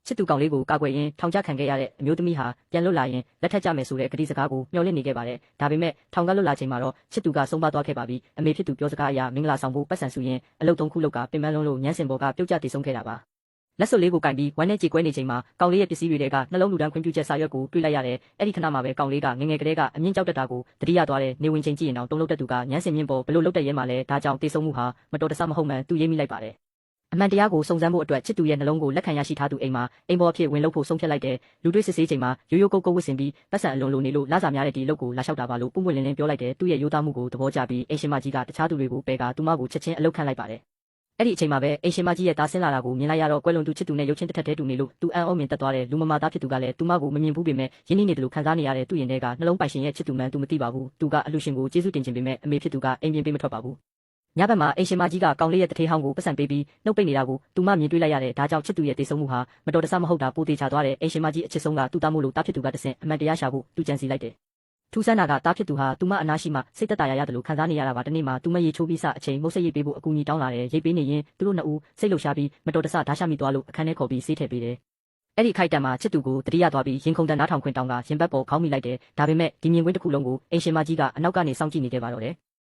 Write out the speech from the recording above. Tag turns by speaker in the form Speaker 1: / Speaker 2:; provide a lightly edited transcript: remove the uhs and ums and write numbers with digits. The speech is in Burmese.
Speaker 1: ချစ်သူကောင်လေးကိုကာကွယ်ရင်းထောင်ချခံခဲ့ရတဲ့အမျိုးသမီးဟာပြန်လွတ်လာရင်လက်ထပ်ကြမယ်ဆိုတဲ့ကတိစကားကိုမျှော်လင့်နေခဲ့ပါတယ်။ဒါပေမဲ့ထောင်ကလွတ်လာချိန်မှာတော့ချစ်သူကဆုံးပါသွားခဲ့ပါပြီ။အမေဖြစ်သူပြောစကားအရမင်္ဂလာဆောင်ဖို့ပတ်စံစုရင်အလုပ်3ခုလောက်ကပင်ပန်းလုံးလို့ညှန်းစင်ပေါ်ကပြုတ်ကျတည်ဆုံးခဲ့တာပါ။လက်စွပ်လေးကိုကင်ပြီးဝမ်းနဲ့ကြေကွဲနေချိန်မှာကောင်လေးရဲ့ပစ္စည်းတွေကနှလုံးလူဒန်းခွင့်ပြုချက်စာရွက်ကိုတွေ့လိုက်ရတယ်။အဲ့ဒီခဏမှာပဲကောင်လေးကငငယ်ကလေးကအမြင့်ကြောက်တတ်တာကိုတတိယသွားတဲ့နေဝင်ချိန်ကြည့်ရင်တော့တုံးလုံးတက်သူကညှန်းစင်မြင့်ပေါ်ဘလို့လုတ်တက်ရဲမှလဲဒါကြောင့်တေဆုံးမှုဟာမတော်တဆမဟုတ်မှန်သူရေးမိလိုက်ပါတယ်။အမှန်တရားကိုစုံစမ်းဖို့အတွက်ချစ်သူရဲ့နှလုံးကိုလက်ခံရရှိထားသူအိမ်မှာအိမ်ပေါ်အဖြစ်ဝင်လို့ဖို့ဆုံးဖြတ်လိုက်တဲ့လူတွေ့စစ်ဆေးချိန်မှာရိုးရိုးကုတ်ကုတ်ဝစ်စင်ပြီးပတ်စံအလွန်လိုနေလို့လာစားများတဲ့ဒီအလုပ်ကိုလာလျှောက်တာပါလို့ပုံပွင့်လင်းလင်းပြောလိုက်တဲ့သူ့ရဲ့ရိုးသားမှုကိုသဘောကျပြီးအိမ်ရှင်မကြီးကတခြားသူတွေကိုပယ်ကသူမကိုချက်ချင်းအလုပ်ခန့်လိုက်ပါတယ်။အဲ့ဒီအချိန်မှာပဲအိမ်ရှင်မကြီးရဲ့တာဆင်းလာတာကိုမြင်လိုက်ရတော့ကွယ်လွန်သူချစ်သူနဲ့ရုပ်ချင်းတစ်ထပ်တည်းတူနေလို့သူအံ့ဩမြင်တက်သွားတဲ့လူမမာသားဖြစ်သူကလည်းသူမကိုမမြင်ဘူးပေမဲ့ရင်းနှီးနေတယ်လို့ခံစားနေရတဲ့သူ့ရင်ထဲကနှလုံးပိုင်ရှင်ရဲ့ချစ်သူမှန်သူမသိပါဘူး။သူကအလှရှင်ကိုကျေးဇူးတင်ခြင်းပေမဲ့အမေဖြစ်သူကအိမ်ပြင်ပေးမထွက်ပါဘူး။ညဘက်မှာအိမ်ရှင်မကြီးကကောင်လေးရဲ့တထေးဟောင်းကိုပတ်စံပေးပြီးနှုတ်ပိတ်နေတာကိုသူမမြင်တွေ့လိုက်ရတဲ့ဒါကြောင့်ချစ်သူရဲ့တေဆုံးမှုဟာမတော်တဆမဟုတ်တာပိုသေးချသွားတဲ့အိမ်ရှင်မကြီးအချစ်ဆုံးကသူ့သားမို့လို့တားဖြစ်သူကတဆင့်အမှန်တရားရှာဖို့သူကြံစီလိုက်တယ်။ထူးဆန်းတာကတားဖြစ်သူဟာသူမအနာရှိမှစိတ်သက်သာရရတယ်လို့ခံစားနေရတာပါတနေ့မှာသူမရေချိုးပြီးစအချိန်မုတ်ဆက်ရိပ်ပေးဖို့အကူအညီတောင်းလာတယ်ရိပ်ပေးနေရင်သူတို့နှစ်ဦးစိတ်လှုပ်ရှားပြီးမတော်တဆဓာတ်ရှာမိသွားလို့အခန်းထဲခေါ်ပြီးဆေးထည့်ပေးတယ်။အဲ့ဒီခိုက်တံမှာချစ်သူကိုတတိယသွားပြီးရင်ခုန်တန်နားထောင်ခွင့်တောင်းကရင်ဘတ်ပေါ်ခေါင်းမိလိုက်တယ်ဒါပေမဲ့ဒီမြင်ကွင်းတစ်ခုလုံးကိုအိမ်ရှင်မကြီးကအနောက်ကနေစောင့်ကြည့်နေခဲ့ပါတော့တယ်။